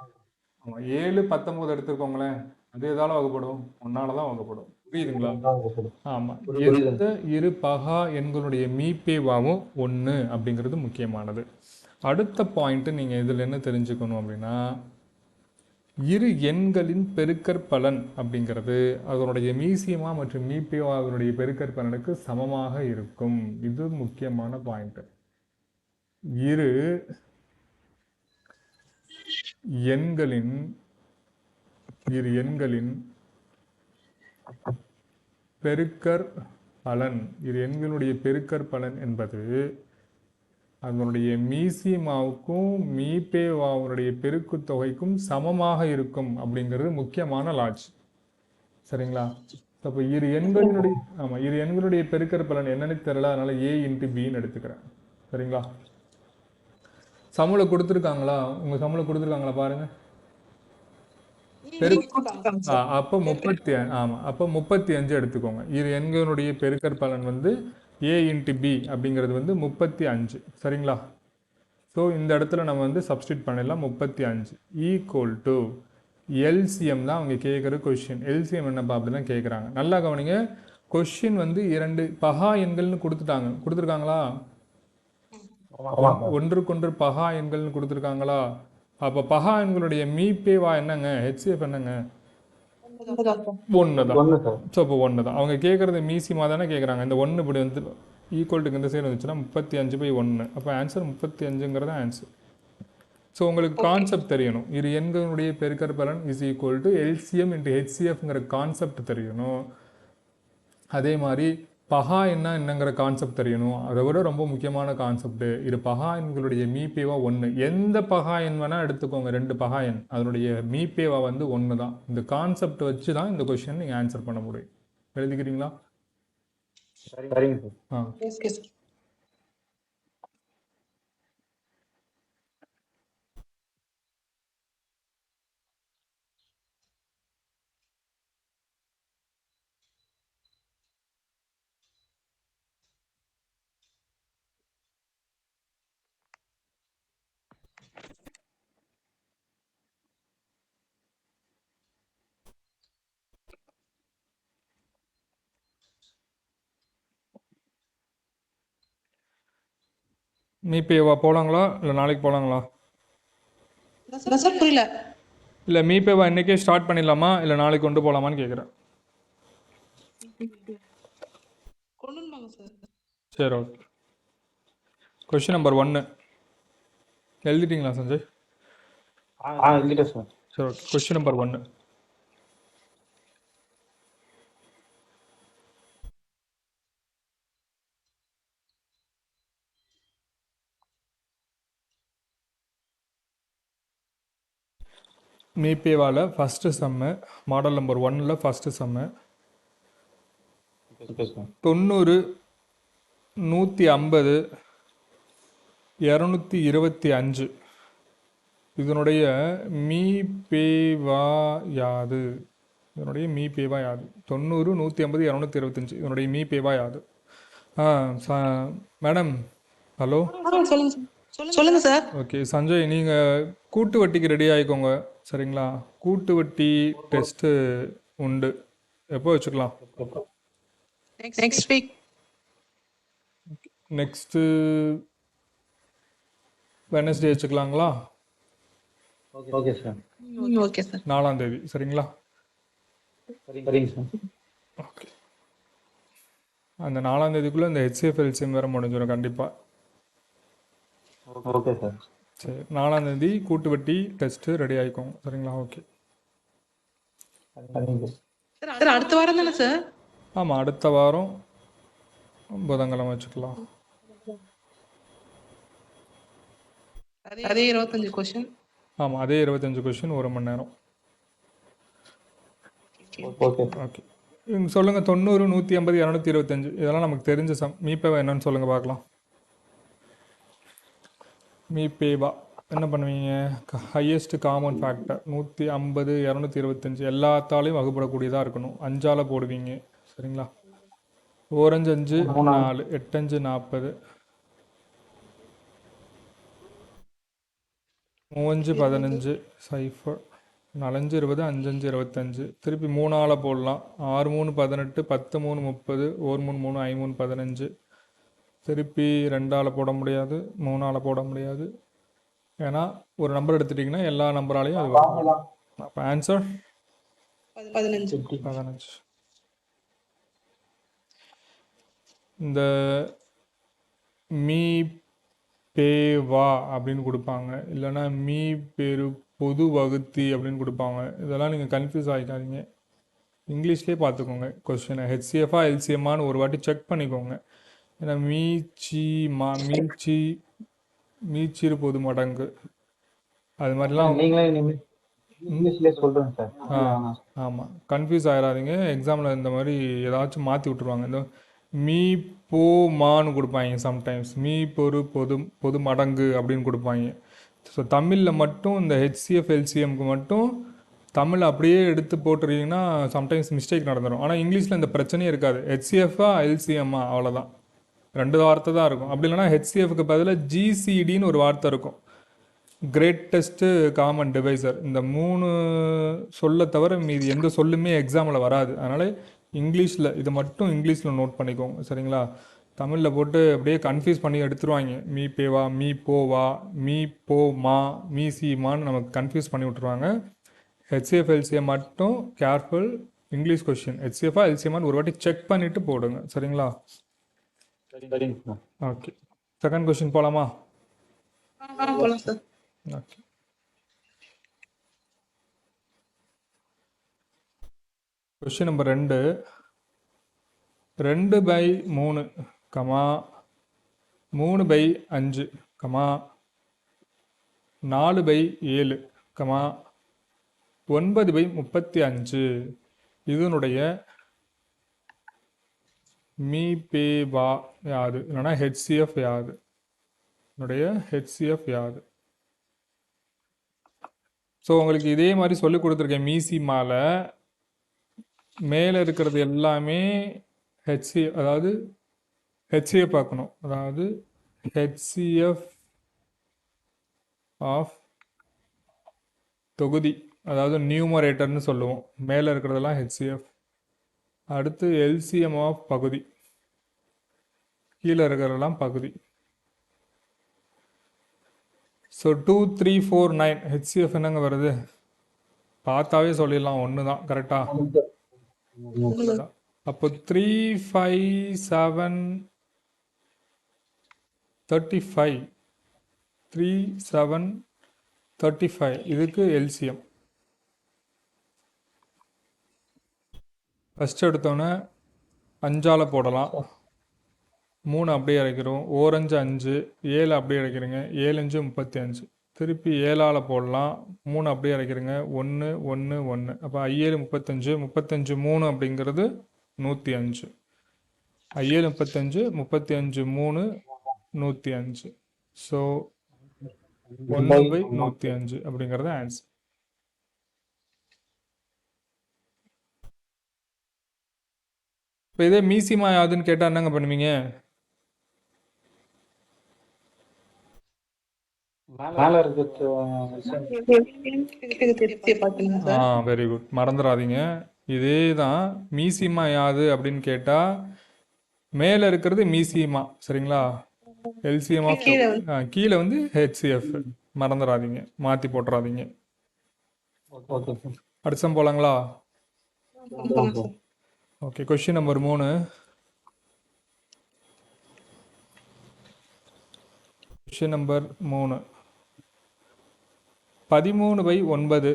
7 19 எடுத்துக்கோங்களேன், அது எதால வகுப்படும்? ஒன்னால தான் வகுப்படும். புரியுதுங்களா? ஆமா. எந்த இரு பகா எண்களுடைய மீப்பேவாவும் 1 அப்படிங்கிறது முக்கியமானது. அடுத்த பாயிண்ட் நீங்க இதுல என்ன தெரிஞ்சுக்கணும் அப்படின்னா, இரு எண்களின் பெருக்கற்பலன் அப்படிங்கிறது அதனுடைய மீசியமா மற்றும் மீப்பேவாவினுடைய பெருக்கற்பலனுக்கு சமமாக இருக்கும். இது முக்கியமான பாயிண்ட். இரு எண்களின் பெருக்கற் பலன், இரு எண்களுடைய பெருக்கற்பலன் என்பது அதனுடைய மீசிமாவுக்கும் மீபேவாவுடைய பெருக்கு தொகைக்கும் சமமாக இருக்கும் அப்படிங்கிறது முக்கியமான லாஜ். சரிங்களா? அப்போ இரு எண்களுடைய பெருக்கற்பலன் என்னன்னு தெரியல, அதனால ஏ இன்ட்டு பின்னு எடுத்துக்கிறேன். சரிங்களா? சமூல கொடுத்துருக்காங்களா? உங்க சமூல கொடுத்துருக்காங்களா பாருங்க. அப்போ 35 எடுத்துக்கோங்க. இரு எண்களுடைய பெருக்கற்பலன் வந்து ஏ இன்ட்டு பி அப்படிங்கிறது வந்து 35. சரிங்களா? ஸோ இந்த இடத்துல நம்ம வந்து சப்ஸ்டியூட் பண்ணிடலாம். 35 ஈக்குவல் டு எல்சிஎம் தான் அவங்க கேட்குற கொஷின். எல்சிஎம் என்னப்பா அப்படி தான் கேட்குறாங்க. நல்லா கவனிங்க. கொஷின் வந்து 2 பகா எண்கள்னு கொடுத்துருக்காங்களா? ஒன்றுக்கொன்று பகா எண்கள்னு கொடுத்துருக்காங்களா? அப்போ பகா எண்களுடைய மீபேவா என்னங்க? ஹெச்சிஎஃப் என்னங்க? 1 தான். ஸோ இப்போ 1 தான். அவங்க கேட்குறது மீசிமா தானே கேட்குறாங்க. இந்த 1 இப்படி வந்து ஈக்குவல்ட்டுக்கு இந்த சைடு வந்துச்சுன்னா 35/1. அப்போ ஆன்சர் 35ங்கிறது ஆன்சர். ஸோ உங்களுக்கு கான்செப்ட் தெரியணும். இரு எண்களுடைய பெருக்கற்பலன் is equal to LCM into ஹெச்சிஎஃப்ங்கிற கான்செப்ட் தெரியணும். அதே மாதிரி பகா என்னங்கிற கான்செப்ட் தெரியணும். அதை விட ரொம்ப முக்கியமான கான்செப்ட், இரு பகா எண்களுடைய மீபேவா 1. எந்த பகா எண் வேணால் எடுத்துக்கோங்க, 2 பகா எண், அதனுடைய மீபேவா வந்து 1 தான். இந்த கான்செப்ட் வச்சு தான் இந்த கொஸ்டின் நீங்கள் ஆன்சர் பண்ண முடியும். எழுதிக்கிறீங்களா? சரிங்க சார். மீபேவா போகலாங்களா இல்லை நாளைக்கு போகலாங்களா? புரியல. இல்லை மீபேவா இன்றைக்கே ஸ்டார்ட் பண்ணிடலாமா இல்லை நாளைக்கு கொண்டு போகலாமான்னு கேட்குறேன். சரி, ஓகே. கொஸ்டின் நம்பர் 1 எழுதிட்டீங்களா சஞ்சய்? எழுதிட்டேன் சார். சரி, ஓகே. Question number 1. மீபேவால ஃபஸ்ட்டு சம்மு, மாடல் நம்பர் 1ல் ஃபஸ்ட்டு சம்மு 90 150 225. இதனுடைய மீபேவா யாது? 90 150 225 இதனுடைய மீபேவா யாது? Madam, hello. சொல்லுங்க சார். ஓகே சஞ்சய், நீங்கள் கூட்டு வட்டிக்கு ரெடி ஆகிக்கோங்க. சரிங்களா? கூட்டு வட்டி டெஸ்ட்டு உண்டு. எப்போ வச்சுக்கலாம்? Next week. நெக்ஸ்ட்டு வெனஸ்டே வச்சுக்கலாங்களா? Okay sir. Okay sir. 4ஆம் தேதி. சரிங்களா? சரிங்க சார். ஓகே. அந்த 4ஆம் தேதிக்குள்ளே இந்த ஹெச்சிஎஃப் எல்சிஎம் வேறு முடிஞ்சிடும் கண்டிப்பாக. Okay sir. சரி, 4ஆம் தேதி கூட்டு வட்டி டெஸ்ட்டு ரெடி ஆகிக்கோங்க. சரிங்களா? ஓகே. சார் அடுத்த வாரம் தானே சார்? ஆமாம், அடுத்த வாரம் புதன்கிழமை வச்சுக்கலாம். அதே 25 கொஸ்டின். ஆமாம், அதே 25 கொஸ்டின் 1 மணி நேரம். ஓகே. இங்கே சொல்லுங்கள். 90 150 225 இதெல்லாம் நமக்கு தெரிஞ்ச மீபேவா என்னன்னு சொல்லுங்கள் பார்க்கலாம். மீபேவா என்ன பண்ணுவீங்க? ஹையஸ்ட் காமன் ஃபேக்டர் 150 225 எல்லாத்தாலையும் வகுப்படக்கூடியதாக இருக்கணும். 5ஆல் போடுவீங்க. சரிங்களா? ஓரஞ்சு 5 4 8 5 40 3 15 சைஃபர் 4 20 5 25 திருப்பி 3ஆல் போடலாம். 6 3 18 10 3 30 1 3 3 5 3 15 திருப்பி 2ஆல் போட முடியாது, 3ஆல் போட முடியாது. ஏன்னா ஒரு நம்பர் எடுத்துட்டிங்கன்னா எல்லா நம்பராலையும் அது வரும். அப்போ ஆன்சர் 15. 15. இந்த மீ பே வா அப்படின்னு கொடுப்பாங்க, இல்லைன்னா மீ பேரு பொது வகுத்தி அப்படின்னு கொடுப்பாங்க. இதெல்லாம் நீங்கள் கன்ஃபியூஸ் ஆகிக்காதீங்க. இங்கிலீஷ்லேயே பார்த்துக்கோங்க கொஸ்டினை. ஹெச்சிஎஃப்ஆ எல்சிஎம்மான்னு ஒரு வாட்டி செக் பண்ணிக்கோங்க. ஏன்னா மீச்சிறு பொது மடங்கு அது மாதிரிலாம். நீங்களே இங்கிலீஷ்லயே சொல்றேன் சார். ஆமாம், கன்ஃபியூஸ் ஆகிடாதீங்க. எக்ஸாமில் இந்த மாதிரி ஏதாச்சும் மாற்றி விட்ருவாங்க. இந்த மீ போ மான்னு கொடுப்பாங்க சம்டைம்ஸ். மீ பொறு பொது மடங்கு அப்படின்னு கொடுப்பாங்க. ஸோ தமிழில் மட்டும் இந்த ஹெச்சிஎஃப் எல்சிஎம்க்கு மட்டும் தமிழ் அப்படியே எடுத்து போட்டுருக்கீங்கன்னா சம்டைம்ஸ் மிஸ்டேக் நடந்துடும். ஆனால் இங்கிலீஷில் இந்த பிரச்சனையே இருக்காது. ஹெச்சிஎஃப்ஆ எல்சிஎம்மா அவ்வளோதான், 2 வார்த்தை தான் இருக்கும். அப்படி இல்லைனா ஹெச்சிஎஃப்க்கு பதிலாக ஜிசிடின்னு ஒரு வார்த்தை இருக்கும், கிரேட்டஸ்ட்டு காமன் டிவைசர். இந்த 3 சொல்ல தவிர மீது எந்த சொல்லுமே எக்ஸாமில் வராது. அதனால் இங்கிலீஷில் இது மட்டும் இங்கிலீஷில் நோட் பண்ணிக்கோங்க. சரிங்களா? தமிழில் போட்டு அப்படியே கன்ஃபியூஸ் பண்ணி எடுத்துருவாங்க. மீ பேவா, மீ போவா, மீ போ மா, மீ சீமான்னு நமக்கு கன்ஃபியூஸ் பண்ணி விட்ருவாங்க. ஹெச்சிஎஃப் எல்சிஎம் மட்டும் கேர்ஃபுல். இங்கிலீஷ் கொஸ்டின் ஹெச்சிஎஃப்ஆ எல்சிஎம்மான்னு ஒரு வாட்டி செக் பண்ணிவிட்டு போடுங்க. சரிங்களா? ஓகே, செகண்ட் கொஸ்டின் போகலாமா? போலாம் sir. Okay, question number 2. 2/3 comma 3/5 comma 4/7 comma 9/35 இதனுடைய மீ பே வா யாது, இல்லைனா ஹெச்சிஎஃப் யாது? என்னுடைய ஹெச்சிஎஃப் யாது? ஸோ உங்களுக்கு இதே மாதிரி சொல்லி கொடுத்துருக்கேன். மீசிமால மேலே இருக்கிறது எல்லாமே அதாவது ஹெச்சிஎஃப் பார்க்கணும். அதாவது ஹெச்சிஎஃப் ஆஃப் தொகுதி, அதாவது நியூமரேட்டர்னு சொல்லுவோம். மேலே இருக்கிறதெல்லாம் ஹெச்சிஎஃப். அடுத்து எல்சிஎம் ஆஃப் பகுதி, கீழே இருக்கிறதெல்லாம் பகுதி. ஸோ 2 3 4 9 ஹெச்சிஎஃப் என்னங்க வருது? பார்த்தாவே சொல்லிடலாம், ஒன்று தான். கரெக்டா? அப்போ 3 5 7 35 3 7 35 இதுக்கு எல்சிஎம். ஃபஸ்ட் எடுத்தோன்னே 5ஆல் போடலாம். 3 அப்படியே இறக்கிறோம். ஓரஞ்சு 5 7 அப்படியே இறக்கிறீங்க. 7 5 35 திருப்பி 7ஆல் போடலாம். 3 அப்படியே இறக்கிறீங்க. 1 1 1 அப்போ 7 35 35 3 அப்படிங்கிறது 105. 7 35 35 3 105. ஸோ 1/105 அப்படிங்கிறது ஆன்சர். இப்போ இதே மீசிமா யாதுன்னு கேட்டால் என்னங்க பண்ணுவீங்க? மேல இருக்கிறது வெரி குட், மறந்துடாதீங்க. இதே தான் மீசிமா யாது அப்படின்னு கேட்டால் மேலே இருக்கிறது மீசிமா. சரிங்களா? எல்சிஎம் ஆஃப் கீழே வந்து ஹெச்சிஎஃப். மறந்துடாதீங்க, மாற்றி போட்டுறாதீங்க. அடுத்த போலாங்களா? Okay, question number 3. Question number 3. 13/9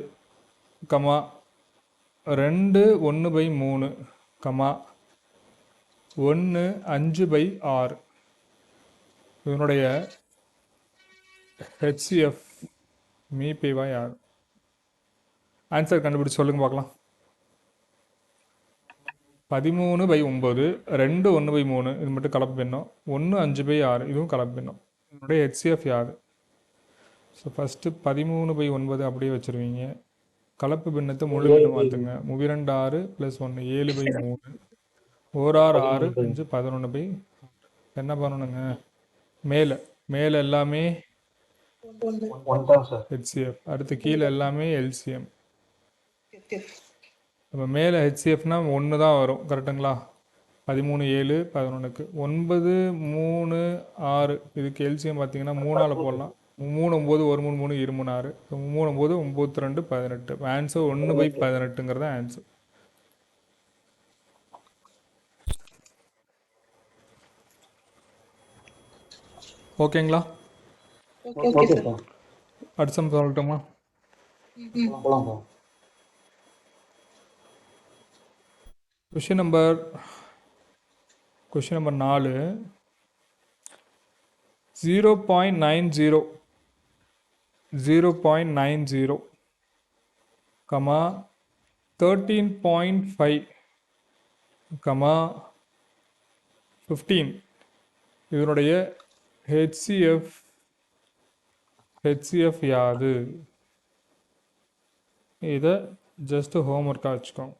comma 2 1/3 comma 1 5/6 இதனுடைய ஹெச்சிஎஃப் மீ பேவா யார்? ஆன்சர் கண்டுபிடிச்சு சொல்லுங்க பார்க்கலாம். 13/9 2 1/3 இது மட்டும் கலப்பு பின்னம். 1 5/6 இதுவும் கலப்பு பின்னம். இதனுடைய ஹெச்சிஎஃப் யார்? ஸோ ஃபஸ்ட்டு 13/9 அப்படியே வச்சுருவீங்க. கலப்பு பின்னத்தை முழு பின்னம் மாற்றுங்க. முவிரண்டு 6 + 1 7/3. ஓராறு 6 5 11/6. என்ன பண்ணணுங்க? மேலே மேலே எல்லாமே ஒன் தான் சார். ஹெச்சிஎஃப், அடுத்து கீழே எல்லாமே எல்சிஎம். நம்ம மேலே ஹெச்சிஎஃப்னா 1 தான் வரும், கரெக்டுங்களா? 13 7 11க்கு 9 3 6. இதுக்கு எல்சிஎம் பார்த்தீங்கன்னா 3ஆல் போடலாம். 3 9 1 3 3 2 3 6. 3 9 9 2 18. ஆன்சர் 1/18ங்கிறது ஆன்சர். ஓகேங்களா? Okay sir. அடுத்த சம் சொல்லட்டுமா? போலாம் sir. Question number 4. 0.90 comma 13.5 comma 15 இதனுடைய ஹெச்சிஎஃப் யாது? இதை ஜஸ்ட் ஹோம்ஒர்க்காக வச்சுக்கோங்க.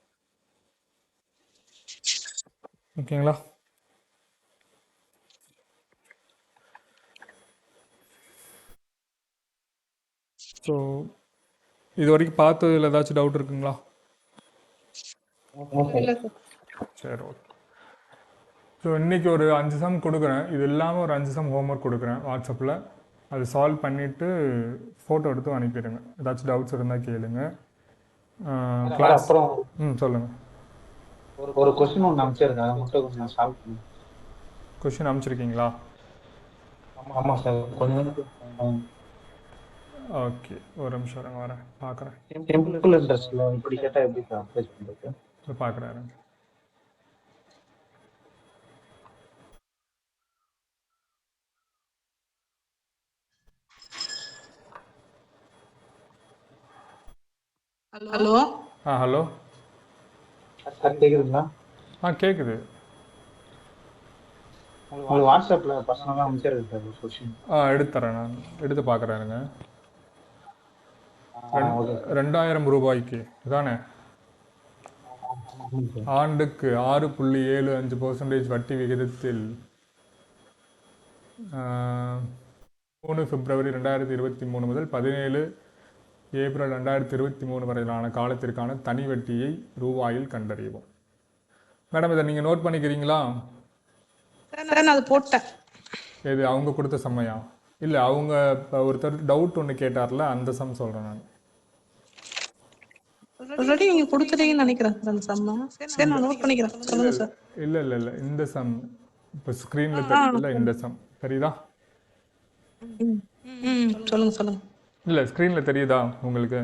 ஓகேங்களா? ஸோ இது வரைக்கும் பார்த்ததில் ஏதாச்சும் டவுட் இருக்குங்களா? சரி, ஓகே. ஸோ இன்றைக்கி ஒரு 5 சம் கொடுக்குறேன். இது இல்லாமல் ஒரு 5 சம் ஹோம்ஒர்க் கொடுக்குறேன் வாட்ஸ்அப்பில். அது சால்வ் பண்ணிவிட்டு ஃபோட்டோ எடுத்து அனுப்பிடுங்க. ஏதாச்சும் டவுட்ஸ் இருந்தால் கேளுங்க. கிளாஸ் அப்புறம் சொல்லுங்கள். ஒரு கொஸ்டின் ஒன்று அமைச்சிருக்கேன், அதை மட்டும் கொஞ்சம் சால்வ் பண்ணி. கொஷின் அனுப்பிச்சிருக்கீங்களா? ஆமாம் சார், கொஞ்சம். ஓகே, ஒரு நிமிஷம் இருங்க, வரேன், பார்க்குறேன். சிம்பிள் இன்ட்ரெஸ்ட்டில் இப்படி கேட்டால் எப்படி சார் அப்ளை பண்ணுறது? இப்போ பார்க்குறேன். ஹலோ ஹலோ சார் கேட்குதுங்களா? கேட்குது. உங்களுக்கு வாட்ஸ்அப்பில் பர்சனலாக அமைச்சிருக்கு சார் ஒரு கொஸ்டின். எடுத்துறேன், நான் எடுத்து பார்க்குறேனுங்க. ஓகே. 2000 ரூபாய்க்கு தானே ஆண்டுக்கு 6.75% வட்டி விகிதத்தில் 3 பிப்ரவரி 2023 முதல் 17 ஏப்ரல் 2023 வரையிலான காலத்திற்கான தனி வட்டியை ரூபாயில் கண்டறிவோம். மேடம், இதை நீங்கள் நோட் பண்ணிக்கிறீங்களா? சார் நான் அது போட்டேன். இது அவங்க கொடுத்த சம்மையா? இல்லை, அவங்க ஒருத்தர் டவுட் ஒன்று கேட்டார்ல, அந்த சம் சொல்கிறேன் நான். ஆல்ரெடி நீங்க கொடுத்துட்டீங்கன்னு நினைக்கிறேன் சார் அந்த சம்மா. சரி, நான் நோட் பண்ணிக்கிறேன். சொல்லுங்க சார். இல்லை, இந்த சம் இப்போ ஸ்க்ரீனில் தெரியல. இந்த சம் தெரியுதா? சொல்லுங்க. இல்லை, ஸ்க்ரீனில் தெரியுதா உங்களுக்கு?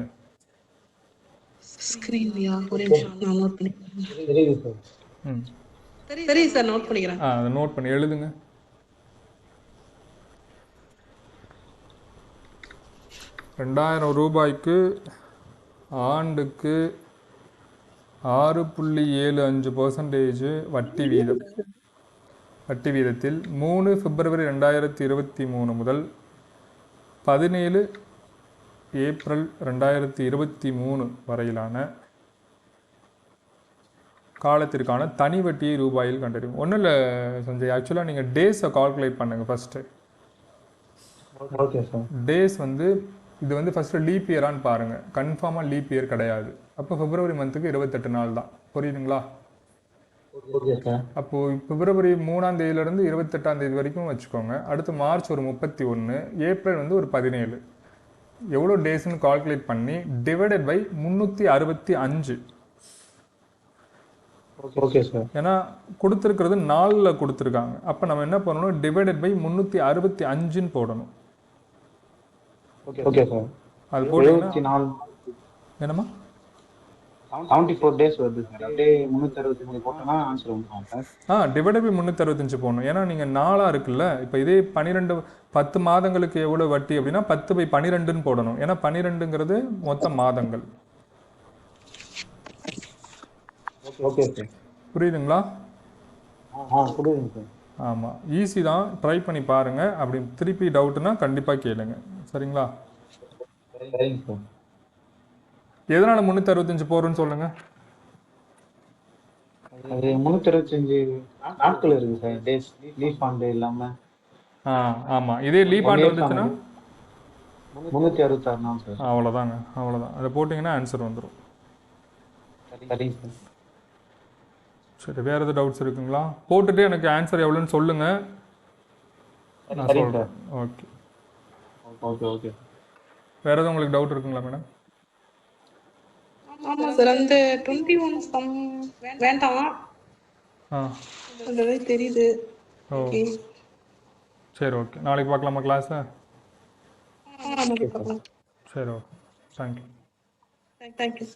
ஸ்கிரீன்லயா? ஒரே நிமிஷம், நான் நோட் பண்ணிக்கிறேன். தெரியுது சார். தெரியுது சார், நோட் பண்ணிக்கிறேன். அதை நோட் பண்ணி எழுதுங்க. ₹2000 ஆண்டுக்கு 6.75% வட்டி வீதத்தில் 3 பிப்ரவரி 2023 முதல் 17 ஏப்ரல் 2023 வரையிலான காலத்திற்கான தனி வட்டியை ரூபாயில் கண்டறியும். ஒன்றும் இல்லை சஞ்சய், ஆக்சுவலாக நீங்கள் டேஸை கால்குலேட் பண்ணுங்கள் ஃபஸ்ட்டு. Okay sir. டேஸ் இது ஃபஸ்ட்டு லீப் இயரான்னு பாருங்கள். கன்ஃபார்மாக லீப் இயர் கிடையாது. அப்போ பிப்ரவரி மந்த்துக்கு 28 நாள் தான். புரியுதுங்களா? Okay sir. அப்போது பிப்ரவரி 3ஆம் தேதியிலேருந்து 28ஆம் தேதி வரைக்கும் வச்சுக்கோங்க. அடுத்து மார்ச் ஒரு 31, ஏப்ரல் ஒரு 17. எவ்வளோ டேஸ்ன்னு கால்குலேட் பண்ணி டிவைடட் பை 365. Okay sir. ஏன்னா கொடுத்துருக்கிறது 4ல் கொடுத்துருக்காங்க. அப்போ நம்ம என்ன பண்ணணும்? டிவைடட் பை 365ன்னு போடணும். Okay sir. அது போட்டீங்கன்னா என்னம்மா 74 டேஸ் வருது சார். அப்படியே 365 போட்டோம்னா ஆன்சர் வந்துடும் சார். டிவைடட் பை 365 போடணும். ஏன்னா நீங்கள் 4ஆக இருக்குல்ல. இப்போ இதே 10 மாதங்களுக்கு எவ்வளோ வட்டி அப்படின்னா 10/12ன்னு போடணும். ஏன்னா 12ங்கிறது மொத்த மாதங்கள். Okay sir. புரியுதுங்களா? புரியுதுங்க சார். ஆமாம், ஈஸி தான். ட்ரை பண்ணி பாருங்கள். அப்படி திருப்பி டவுட்னா கண்டிப்பாக கேளுங்க. சரிங்களா? சரிங்க சார். எதனால் 365 போகிறோன்னு சொல்லுங்கள். அது 365 நாட்கள் இருக்கு சார். டேஸ் லீஃப் ஆண்டு இல்லாம ஆமாம், இதே லீப் ஒன் ஆண்டு இயர் வந்துச்சுன்னா 366 நாள் சார். அவ்வளோதாங்க, அவ்வளோதான். அதை போட்டிங்கன்னா ஆன்சர் வந்துடும். சரிங்க சார். சரி, வேறு எதுவும் டவுட்ஸ் இருக்குங்களா? போட்டுட்டு எனக்கு ஆன்சர் எவ்வளோன்னு சொல்லுங்கள், நான் சரிங்க சொல்கிறேன். சார். ஓகே. Okay okay. வேறு எதுவும் உங்களுக்கு டவுட் இருக்குங்களா மேடம்? ஆமா சார், அந்த 21 சம் வேண்டாம், ஆ அதுவே தெரியுது. ஓ ஓகே. சரி, ஓகே. நாளைக்கு பார்க்கலாமா கிளாஸை? ஆமாம், பார்க்கலாம். சரி, ஓகே. தேங்க்யூ. தேங்க்யூ.